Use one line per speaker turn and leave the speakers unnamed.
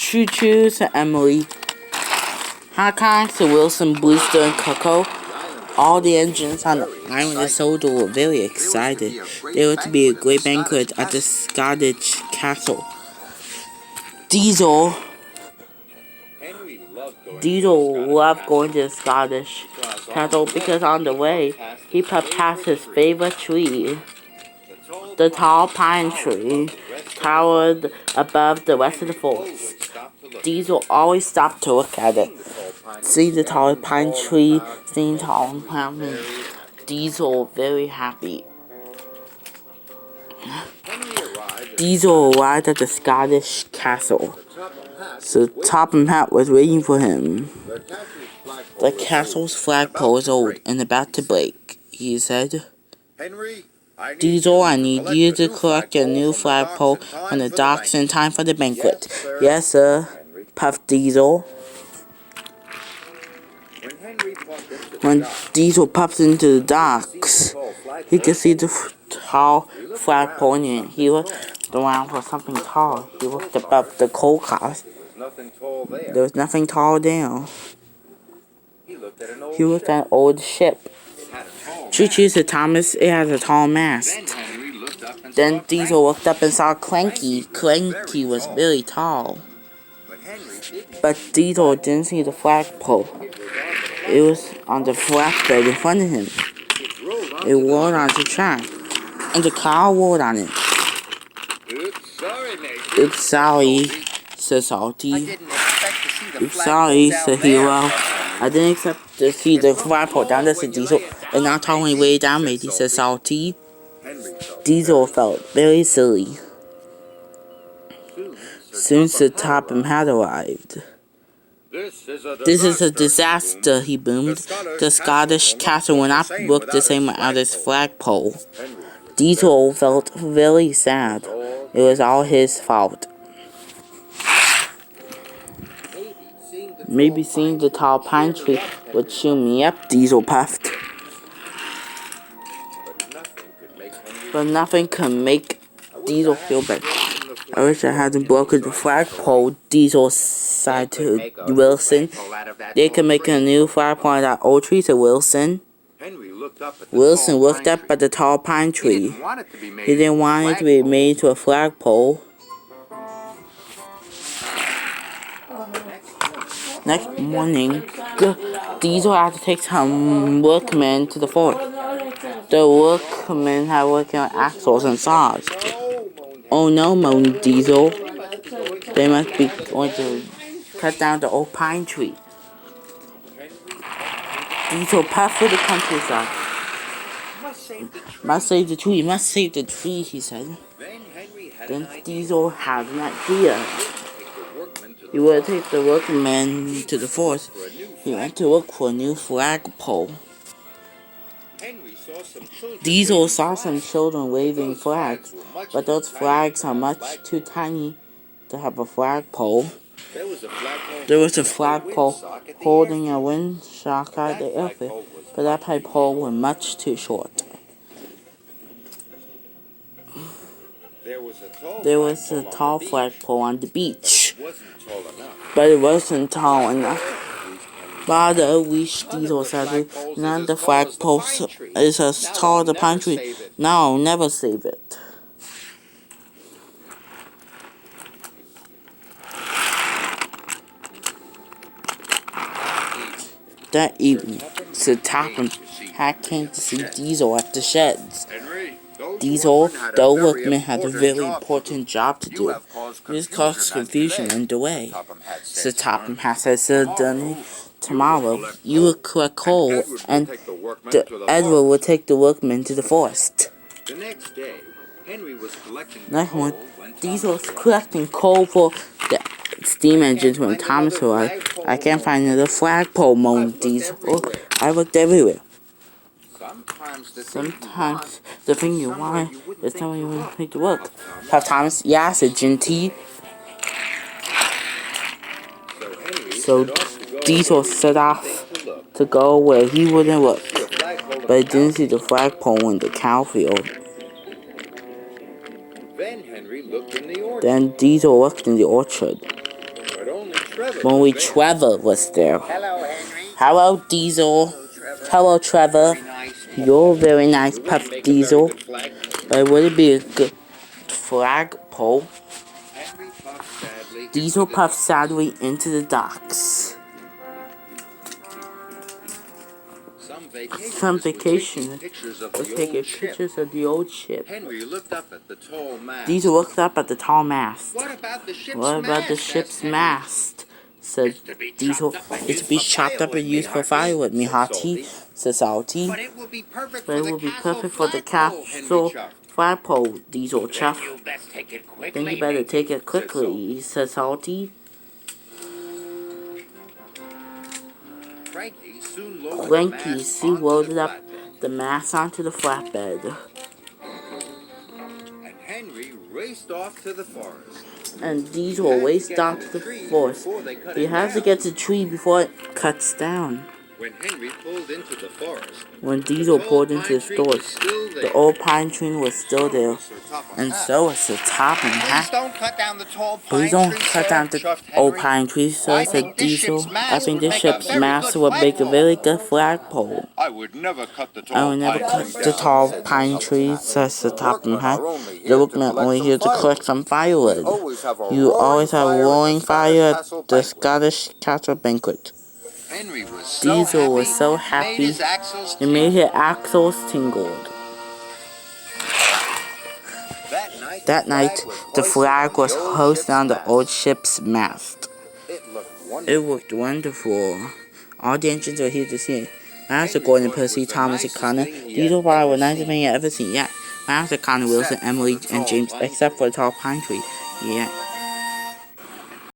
Choo-choo to Emily. Hawkeye to Wilson, Brewster, and Coco. All the engines on the island of Soldo were very excited. There was to be a great banquet at the Scottish castle. Diesel loved going to the Scottish castle because on the way, he passed his favorite tree. The tall pine tree towered above the rest of the forest. Diesel always stopped to look at it. See the tall pine tree standing tall and proud. Diesel very happy. Diesel arrived at the Scottish castle. So Topham Hatt was waiting for him. The castle's flagpole is old and about to break, he said. Diesel, I need you to collect a new flagpole on the docks in time for the banquet. Yes, sir, puffed Diesel. When Diesel puffed into the docks, he could see the tall flagpole in it. He looked around for something tall. He looked above the coal cars. There was nothing tall there. He looked at an old ship. Choo-choo said Thomas, it has a tall mast. Then Diesel looked up and saw Clanky. Clanky was really tall. But Diesel didn't see the flagpole. It was on the flatbed in front of him. It rolled onto the track, and the car rolled on it. Oops, sorry, said Salty. Oops, sorry, said Hero. I didn't expect to see the flagpole down there, said Diesel. And not totally way down, matey, said Salty. Diesel felt very silly. Soon the Topham Hatt arrived. This is a disaster, he boomed. The Scottish castle will not look the same without its flagpole. Diesel felt very sad. It was all his fault. Maybe seeing the tall pine tree would cheer me up, Diesel puffed. But nothing could make Diesel feel better. I wish I hadn't broken the flagpole, Diesel sighed to Wilson. They could make a new flagpole out of that old tree, said Wilson. Wilson looked up at the tall pine tree. He didn't want it to be made into a flagpole. Next morning, Diesel had to take some workmen to the fort. The workmen had working on axles and saws. Oh no, moaned Diesel. They must be going to cut down the old pine tree. Diesel puffed through the countryside. Must save the tree, must save the tree, he said. Then Diesel had an idea. He would take the workmen to the forest. He went to look for a new flagpole. Diesel saw some children waving flags, but those flags are much too tiny to have a flagpole. There was a flagpole holding a wind socket at the airfield, but that pole was much too short. There was a tall flagpole on the beach, but it wasn't tall enough. Rather, wished Diesel said, none of the flagpoles is as tall as the pine tree. No, never save it. That evening, Sir Topham Hatt came to see Diesel at the sheds. Diesel, the workman, had a very important job to do. This caused confusion and delay. Sir Topham Hatt said suddenly, tomorrow, you will collect coal, and Edward will take the workmen to the forest. The next day, Henry was collecting coal. Diesel was collecting coal for the steam engines when Thomas arrived. I can't find another flagpole, moaned Diesel. I looked everywhere. Sometimes the thing you want is something you want to make to work. Thomas, yeah, said Ginty. So Diesel set off to go where he wouldn't look, but he didn't see the flagpole in the cow field. Then Diesel looked in the orchard. Only Trevor was there. Hello, Diesel. Hello, Trevor. You're very nice, Puff Diesel. But would it be a good flagpole? Diesel puffed sadly into the docks. Some vacation was taking pictures of the old ship. Diesel looked up at the tall mast. What about the ship's mast? Said Diesel. It's to be chopped up and used for firewood, me hearty, said Salty. But it will be perfect for the castle flagpole, Diesel chuff. Then you better take it quickly, said Salty. Frankie soon loaded up the mast onto the flatbed.
And Henry raced off to the forest.
And Diesel raced off to the forest. He has to get to the tree before it cuts down.
When Henry pulled into the forest,
when Diesel pulled into the stores, the old pine tree was still there. And so was the topping hat. Please don't cut down the old pine tree, sir, said Diesel. I think this ship's mast would make a very good flagpole.
I would never cut the
tall pine trees, says the topping hat. The workmen only here to collect some firewood. You always have a roaring fire at the Scottish Castle banquet. Diesel was so happy, it made his axles tingled. That night, the flag was hoisted on the old ship's mast. It looked wonderful. All the engines were here to see it. Master Gordon, Percy, Thomas, and Connor. Diesel fire were nicest man you ever seen yet. Master Connor, Wilson, Emily, and James, except for the tall pine tree. Yeah.